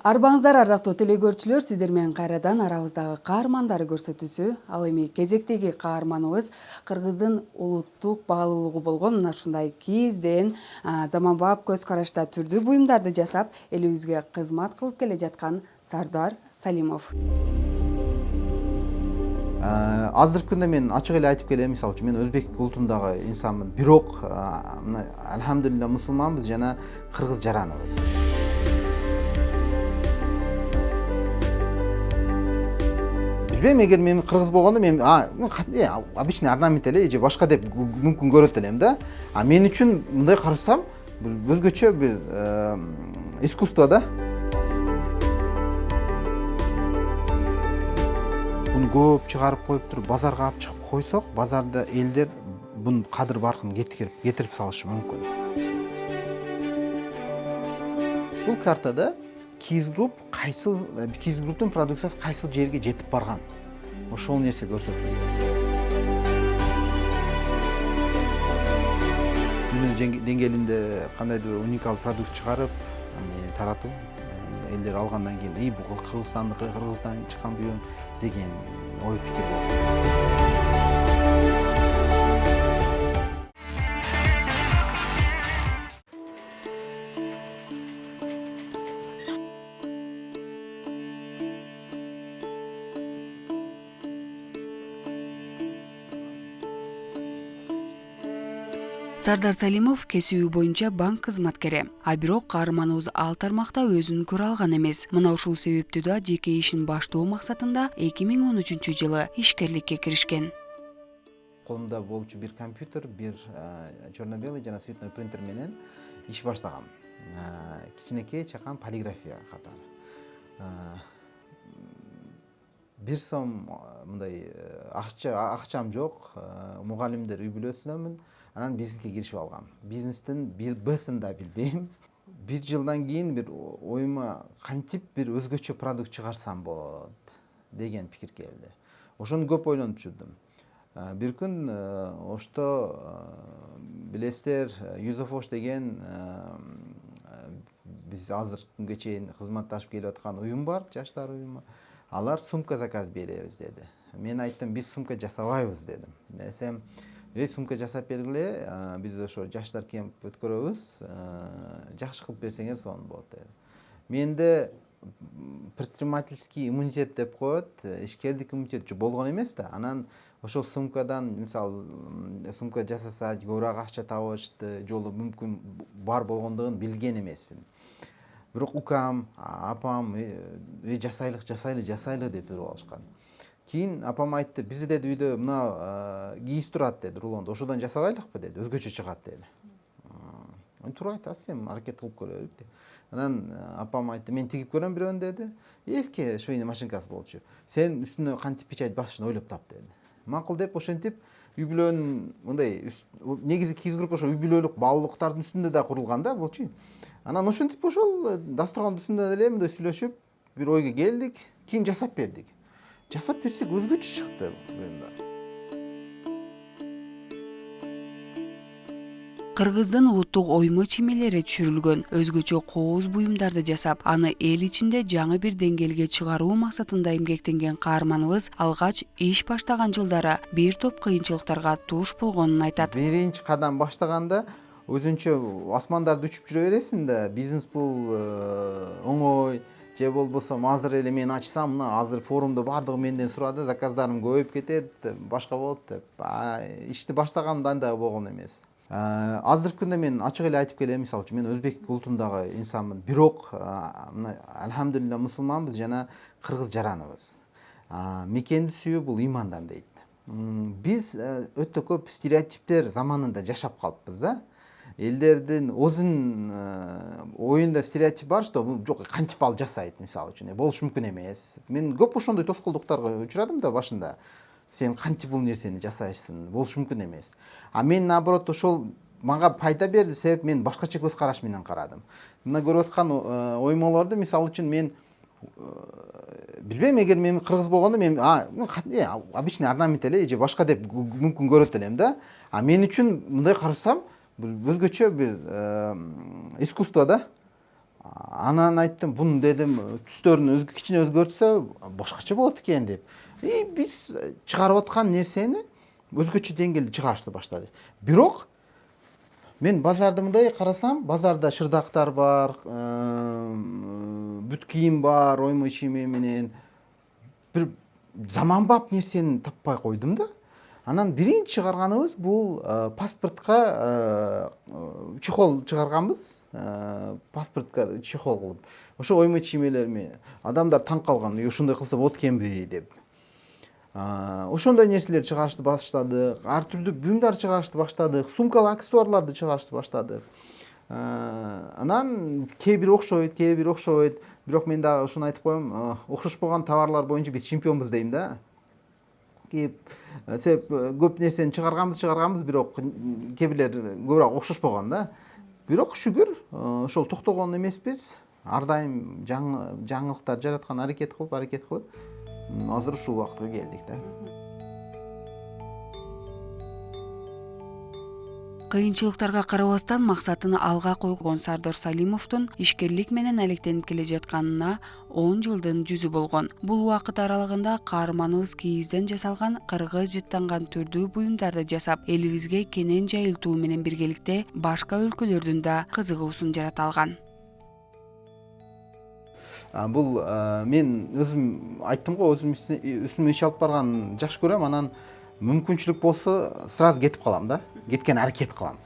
Арбаңыздар ардактуу телекөрүүчүлөр, сиздер менен кайрадан арабыздагы каармандары көрсөтүүсү. Ал эми кезектеги каарманыбыз Кыргыздын улуттук баалуулугу болгон мына ушундай кийизден заманбап көз карашта түрдүү буюмдарды жасап, элибизге кызмат кылып келе жаткан Сардар Салимов. Азыркы күндө мен ачык эле айтып келем, мисалы үчүн мен өзбек улутундагы инсанмын, бирок альхамдулилля мусулманбыз жана кыргыз жараныбыз. Билбейм, эгер мен кыргыз болгондо мен обычный орнамент эле же башка деп мүмкүн көрөт элем да. Мен үчүн мындай карасам, өзгөчө бир искусство да. Буну көп чыгарып коюп туруп, базарга алып чыгып койсок, базарда элдер бунун кадыр баркын кетирип салышы мүмкүн. Бул картада Kiz Group'тун продукциясы кайсыл жерге жетип барган. Ошол нерсе көрсөтүлгөн. Дүйнө деңгээлинде кандайдыр уникалдуу продукт чыгарып, таратуу, элдер алгандан кийин, бул Кыргызстан чыккан буюм деген ой пикир болот. Сардар Салимов кесиби боюнча банк кызматкери, бирок каарманыбыз ал тармакта өзүн көрө алган эмес. Мына ушул себептүү да жеке ишин баштоо максатында 2013-жылы ишкерликке киришкен. Колумда болчу бир компьютер, бир черно-белый жана цветной принтер менен иш баштагам. Кичинекей чакан полиграфия катары. Бир сом мындай акчам жок, мугалимдер үй бүлөсүнөмүн. Анан бизнеске киришип алгам. Бизнестин Б-сын да билбейм. Бир жылдан кийин бир оюма кантип бир өзгөчө продукт чыгарсам болот деген пикир келди. Ошону көп ойлонуп жүрдүм. Бир күн Ошто билесиздер, Юзефош деген биз азыр күнгө чейин кызматташып келип аткан уюм бар, жаштар уюму. Алар сумка заказ беребиз деди. Мен айттым, биз сумка жасабайбыз дедим. Десем, сумка жасап бергиле, биз ошо жаштар кемп өткөрөбүз, жакшы кылып берсеңер сонун болот деди. Менде предпринимательский иммунитет деп коет, ишкердик иммунитет болгон эмес да. Анан ошол сумкадан, мисалы, сумка жасаса көбүрөөк акча табышты жолу мүмкүн бар болгондугун билген эмесмин. Бирок укам, апам жасайлы деп туруп алышкан. Кийин апам айтты, бизде деди үйдө мына кийиз турат деди, рулондо. Ошодон жасабайлыкпы деди, өзгөчө чыгат деди. Туура айтасыз, эми аракет кылып көрөлүк деди. Анан апам айтты, мен тигип көрөм бирөөнү деди. Эски швейный машинкасы болчу. Сен үстүнө кантип печать басышын ойлоп тап деди. Макул деп ошентип үй бүлөнүн мындай негизи Kiz Group ошо үй бүлөлүк баалуулуктардын үстүндө да курулган да болчу. Анан ошентип ошол дастархандын үстүндө эле мындай сүйлөшүп бир ойго келдик, кийин жасап бердик. Жасап берсек өзгөчө чыкты буюмдар. Кыргыздын улуттук оймо чимелери түшүрүлгөн өзгөчө кооз буюмдарды жасап, аны эл ичинде жаңы бир деңгээлге чыгаруу максатында эмгектенген каарманыбыз алгач иш баштаган жылдары бир топ кыйынчылыктарга туш болгонун айтат. Биринчи кадам баштаганда өзүнчө асмандарды учуп жүрө бересиң да, бизнес бул оңой, же болбосо азыр эле мен ачсам, мына азыр форумда бардыгы менден сурады, заказдарым көбөйүп кетет, башка болот деп. Ишти баштаганда да болгон эмес. Азыркы күндө мен ачык эле айтып келем, мисалы үчүн мен өзбек улутундагы инсанмын, бирок альхамдулилля мусулманбыз жана кыргыз жараныбыз. Мекенди сүйүү бул имандан дейт. Биз өтө көп стереотиптер заманында жашап калыппыз да. Элдердин өзүнүн оюнда стереотип бар, что жок, кантип ал жасайт, мисалы үчүн, болушу мүмкүн эмес. Мен көп ошондой тоскоолдуктарга учурадым да башында. Сен кантип бул нерсени жасайсың, болушу мүмкүн эмес. Мен наоборот ошол мага пайда берди, себеп мен башкача көз караш менен карадым. Мына көрүп аткан оймолорду, мисалы үчүн мен билбейм, эгер мен кыргыз болгондо мен обычный орнамент эле же башка деп мүмкүн көрөт элем да. Мен үчүн мындай карасам, өзгөчө бир искусство да. Анан айттым, буну дедим, түстөрүн кичине өзгөртсө башкача болот экен деп. Биз чыгарып аткан нерсени өзгөчө деңгээлде чыгарышты баштады. Бирок мен базарды мындай карасам, базарда шырдактар бар, бүт кийим бар, оймо чийме менен бир заманбап нерсени таппай койдум да. Анан биринчи чыгарганыбыз бул паспортко чехол чыгарганбыз. Паспортко чехол кылып. Ошо оймо чиймелерми адамдар таң калган, ушундай кылса болот экенби деп. Ошондой нерселерди чыгарышты баштадык. Ар түрдүү буюмдар чыгарышты баштадык. Сумкалуу аксессуарларды чыгарышты баштадык. Анан кээ бири окшойт, кээ бири окшобойт. Бирок мен дагы ушуну айтып коем, окшошпогон товарлар боюнча биз чемпионбуз дейм да. Себеп көп нерсени чыгарганбыз, бирок кээ бирлер көбүрөөк окшошпогон да. Бирок шүгүр ошол токтогон эмеспиз. Ар дайым жаңылыктар жараткан аракет кылып, азыр ушул убакытка келдик да. Кыйынчылыктарга карабастан максатын алга койгон Сардор Салимовдун ишкерлик менен алектенип келе жатканына 10 жылдын жүзү болгон. Бул убакыт аралыгында каарманыбыз кийизден жасалган кыргыз жыттанган түрдүү буюмдарды жасап, элибизге кенен жайылтуу менен биргеликте башка өлкөлөрдүн да кызыгуусун жарата алган. Бул мен өзүм айттым го, өзүм иш алып барган жакшы көрөм, анан мүмкүнчүлүк болсо сразу кетип калам да. Кеткен аракет кылам.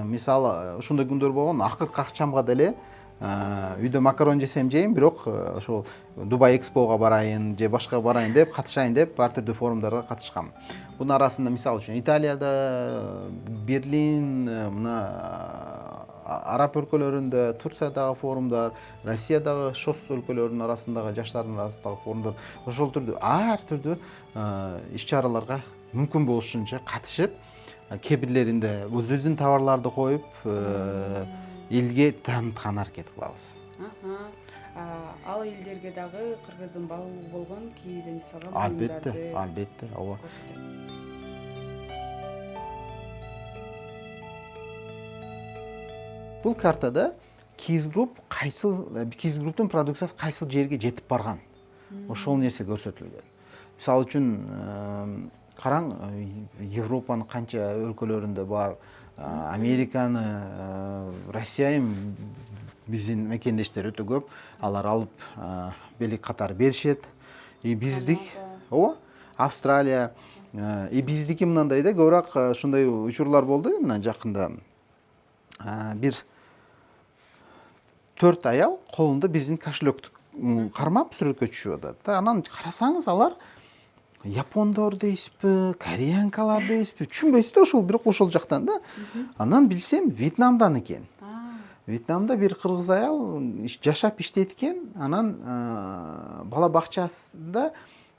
Мисалы, ошондой күндөр болгон, акыркы акчамга деле үйдө макарон жесем жейм, бирок ошол Дубай экспого барайын же башка барайын деп, катышайын деп ар түрдүү форумдарга катышкам. Бунун арасында мисалы үчүн Италияда, Берлин, мына Араб өлкөлөрүндө, Турциядагы форумдар, Россиядагы шос өлкөлөрүнүн арасындагы жаштардын арасындагы форумдар, ошол түрдүү ар түрдүү иш чараларга мүмкүн болушунча катышып, кээ бирлеринде өзүбүздүн товарларды коюп, элге тааныткан аракет кылабыз. Ал элдерге дагы кыргыздын баалуу болгон кийизден жасалган Албетте, ооба. Бул картада Киз групптун продукциясы кайсыл жерге жетип барган. Ошол нерсе көрсөтүлгөн. Мисалы үчүн караң, Европанын канча өлкөлөрүндө бар, Американы, Россияны биздин мекендештер өтө көп. Алар алып белек катары беришет. Биздик, ооба, Австралия, биздики мындай да, көбүрөөк ушундай учурлар болду. Мына жакында бир 4 аял колунда биздин кошелектү кармап сүрөткө түшүп атат. Анан карасаңыз, алар япондор дейсизби, кореянкалар дейсизби, түшүнбөйсүз да, ошол бирок ошол жактан да. Анан билсем, Вьетнамдан экен. Вьетнамда бир кыргыз аял жашап иштейт экен. Анан бала бакчасында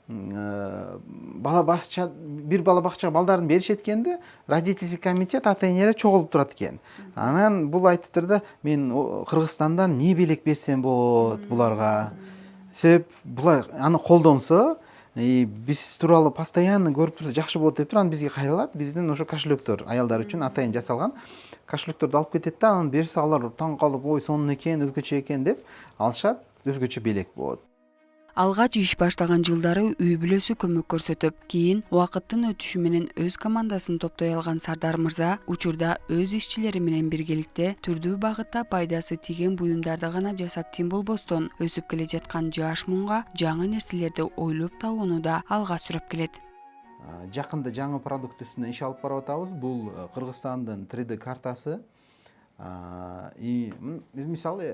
бир бала бакчага балдарын беришет экен да, родительский комитет ата-энелер чогулуп турат экен. Анан бул айтыптыр да, мен Кыргызстандан не белек берсем болот буларга. Себеп булар аны колдонсо, биз тууралуу постоянно көрүп турса жакшы болот деп туруп, анан бизге кайрылат. Биздин ошо кошелектор, аялдар үчүн атайын жасалган кошелекторду алып кетет да, анан берсе алар таң калып, ой, сонун экен, өзгөчө экен деп алышат, өзгөчө белек болот. Алгач иш баштаган жылдары үй бүлөсү көмөк көрсөтүп, кийин убакыттын өтүшү менен өз командасын топтой алган Сардар мырза учурда өз ишчилери менен биргеликте түрдүү багытта пайдасы тийген буюмдарды гана жасап тим болбостон, өсүп келе жаткан жаш муңга жаңы нерселерди ойлоп табууну да алга сүрөп келет. Жакында жаңы продукт үстүнө иш алып барып атабыз. Бул Кыргызстандын 3D картасы. Мисалы,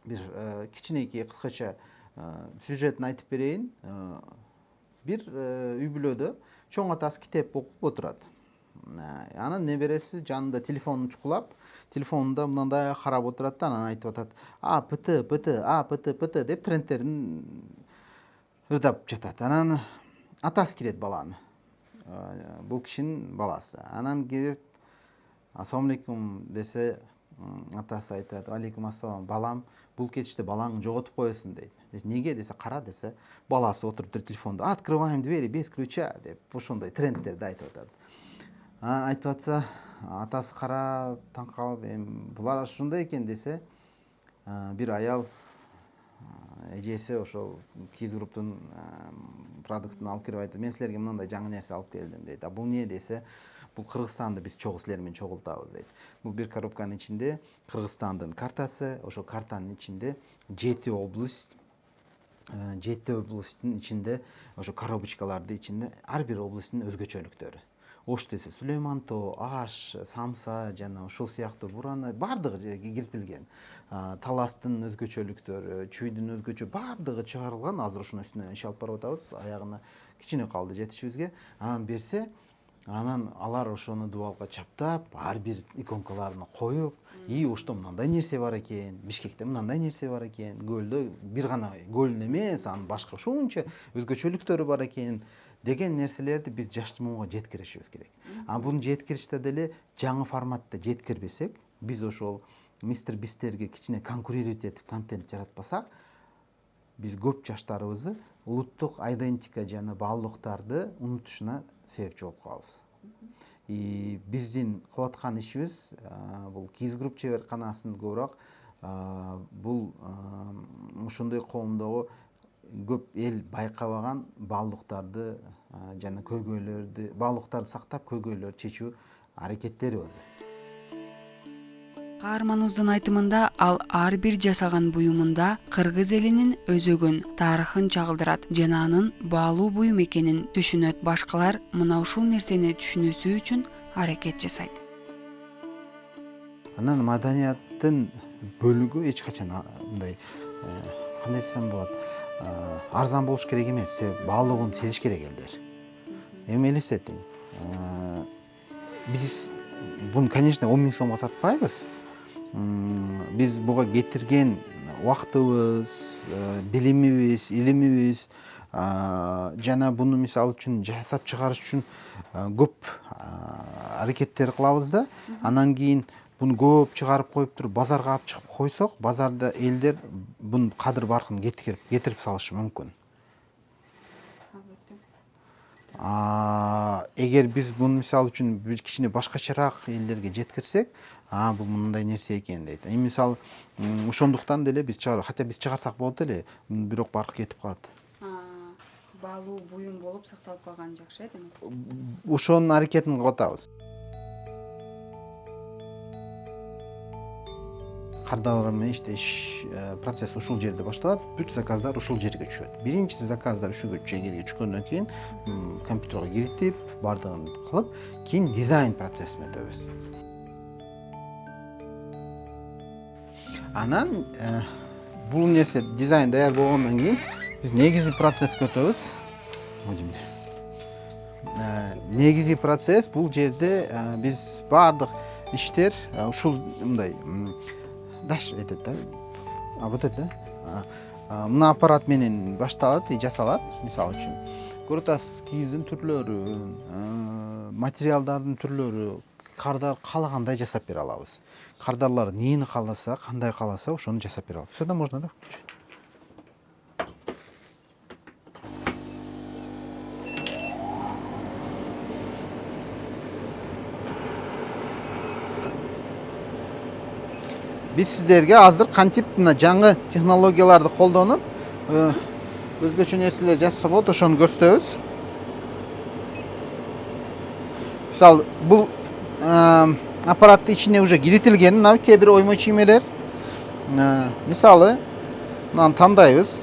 бир кичинекей кыскача сюжетін айтып берейин. Бир үй бүлөдө чоң атасы китеп окуп отурат. Анан небереси жанында телефонун чукулап, телефонунда мындай карап отурат да, анан айтып атат: ПТ деп трендтерин ырдап жатат. Анан атасы кирет баланы. Бул кишинин баласы. Анан кирип: "Ассалам алейкум" десе, атасы айтат: "Алейкум ассалам, балам, бул кетиште балаңды жоготуп коесуң" дейт. Неге десе, кара десе, баласы отуруптур телефонда: "Открываем двери без ключа" деп ошондой трендтерди айтып атат. Айтып атса, атасы карап, таң калып, булар ушундай экен десе, бир аял эжеси ошол Kiz Group'тун продуктун алып келип айтты, мен силерге мындай жаңы нерсе алып келдим дейт. А бул эмне десе, бул Кыргызстанды биз чогуу силер менен чогултабыз дейт. Бул бир коробканын ичинде Кыргызстандын картасы, ошол картанын ичинде 7 область, 7 областтын ичинде ошо коробочкаларды ичинде ар бир областтын өзгөчөлүктөрү. Ош десе Сулейман Тоо, Аш, Самса жана ушул сыяктуу бураны бардыгы киртилген. Таластын өзгөчөлүктөрү, Чүйдүн өзгөчө бардыгы чыгарылган. Азыр ушунун үстүнө иш алып барып атабыз. Аягына кичине калды жетишибизге. Анан берсе, анан алар ошону дубалга чаптап, ар бир иконкаларына коюп, ошто мындай нерсе бар экен, Бишкекте мындай нерсе бар экен, көлдө бир гана көлүн эмес, анын башка ушунча өзгөчөлүктөрү бар экен деген нерселерди биз жаш муунга жеткиришибиз керек. Буну жеткириште деле жаңы форматта жеткирбесек, биз ошол мистер Бистерге кичине конкурировать этип контент жаратпасак, биз көп жаштарыбызды улуттук идентика жана баалуулуктарды унутушуна себепчи болуп калабыз. Биздин кылып аткан ишибиз бул Kiz Group чеберканасын көбүрөөк бул ушундай коомдогу көп эл байкабаган баалуулуктарды жана көйгөйлөрдү, баалуулуктарды сактап көйгөйлөрдү чечүү аракеттери өзү. Каарманыбыздын айтымында ал ар бир жасаган буюмунда кыргыз элинин өзөгөн тарыхын чагылдырат жана анын баалуу буюм экенин түшүнөт. Башкалар мына ушул нерсени түшүнүүсү үчүн аракет жасайт. Анан маданияттын бөлүгү эч качан мындай кандай десем болот, арзан болуш керек эмес, баалуулугун сезиш керек элдер. Эми элестетиң, биз буну, конечно, 10 000 сомго сатпайбыз. Биз буга кетирген убактыбыз, билимибиз, илимибиз жана буну мисалы үчүн жасап чыгарыш үчүн көп аракеттер кылабыз да. Анан кийин буну көп чыгарып коюп туруп базарга алып чыгып койсок, базарда элдер бунун кадыр баркын кетирип салышы мүмкүн. Эгер биз буну мисалы үчүн бир кичине башкачараак элдерге жеткирсек, бул мындай нерсе экен дейт. Мисалы ошондуктан деле биз чыгарып, хотя биз чыгарсак болот эле, бирок баркы кетип калат. Баалуу буюм болуп сакталып калган жакшы э, демек. Ошонун аракетин кылып атабыз. Кардалар менен иштеш процесс ушул жерде башталат, бүт заказдар ушул жерге түшөт. Биринчи заказдар ушул жерге түшкөндөн кийин компьютерге киритип, бардыгын кылып, кийин дизайн процессине өтөбүз. Анан бул нерсе дизайн даяр болгондон кийин биз негизги процесске өтөбүз. Негизги процесс бул жерде биз бардык иштер ушул мындай даш этет да. Вот это. Мына аппарат менен башталат, жасалат. Мисалы үчүн, Крутас кийиздин түрлөрү, материалдардын түрлөрү, кардар каалагандай жасап бере алабыз. Кардарлар эмнени кааласа, кандай кааласа, ошону жасап бере алабыз. Сюда можно, да? Биз сиздерге азыр кантип мына жаңы технологияларды колдонуп, өзгөчө нерселер жасаса болот, ошону көрсөтөбүз. Мисалы, бул аппараттын ичине уже киритилген мына кээ бир оймо чиймелер. Мисалы, мынаны тандайбыз.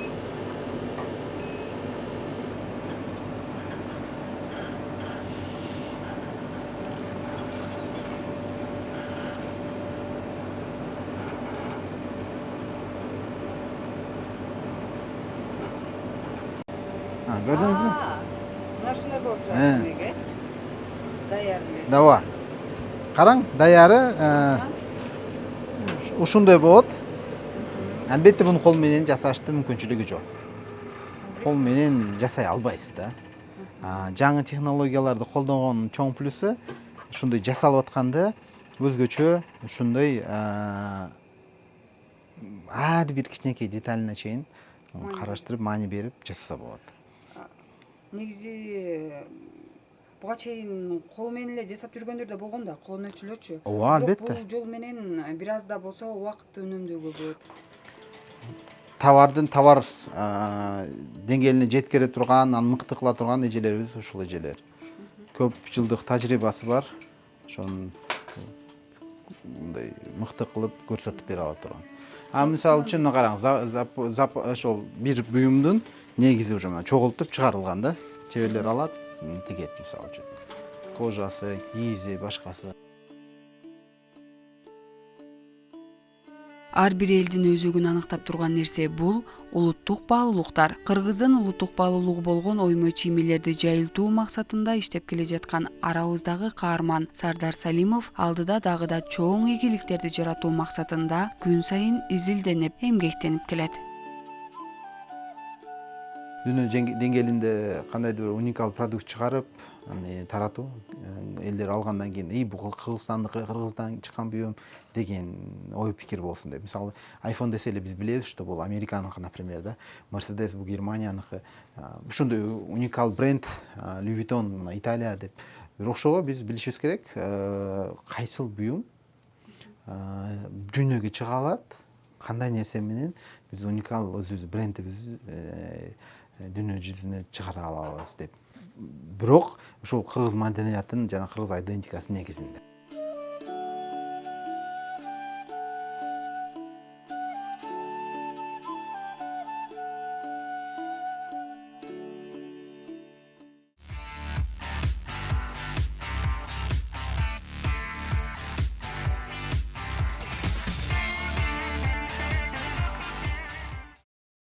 Gördünüz mü? Мына ушундай болуп жатат демек, э? Даяр эле. Дава. Караң, даяры ушундай болот. Албетте буну кол менен жасаштын мүмкүнчүлүгү жок. Кол менен жасай албайсыз да. Жаңы технологияларды колдонгондун чоң плюсу ушундай жасалып атканда өзгөчө ушундай ар бир кичинекей деталине чейин караштырып, маани берип жасаса болот. Негизи буга чейин кол менен эле жасап жүргөндөр да болгон да, колоночулорчу. Ооба, албетте. Бул жол менен бир аз да болсо убакытты үнөмдөөгө болот. товар деңгээлине жеткире турган, аны мыкты кыла турган эжелерибиз ушул эжелер. Көп жылдык тажрыйбасы бар. Ошону мындай мыкты кылып көрсөтүп бере ала турган. Мисалы үчүн мына караңыз, ошол бир буюмдун негизи уже мына чогултуп чыгарылган да. Чеберлер алат, тигет мисалы үчүн. Кожасы, кийизи, башкасы. Ар бир элдин өзөгүн аныктап турган нерсе бул улуттук баалуулуктар. Кыргыздын улуттук баалуулугу болгон оймо чиймелерди жайылтуу максатында иштеп келе жаткан арабыздагы каарман Сардар Салимов алдыда дагы да чоң ийгиликтерди жаратуу максатында күн сайын изилденип, эмгектенип келет. Дүйнө деңгээлинде кандайдыр бир уникалдуу продукт чыгарып, аны таратуу, элдер алгандан кийин, бул Кыргызстандыкы, Кыргыздан чыккан буюм деген ой пикир болсун деп. Мисалы, iPhone десе эле биз билебиз, что бул Американыкы, например, да. Mercedes бул Германияныкы. Ошондой уникал бренд, Louis Vuitton мына Италия деп. Бирок ошого биз билишибиз керек, кайсыл буюм дүйнөгө чыга алат, кандай нерсе менен биз уникал өзүбүз брендибиз дүйнө жүзүнө чыгара алабыз деп. Бирок ушул кыргыз маданиятынын жана кыргыз идентикасынын негизинде.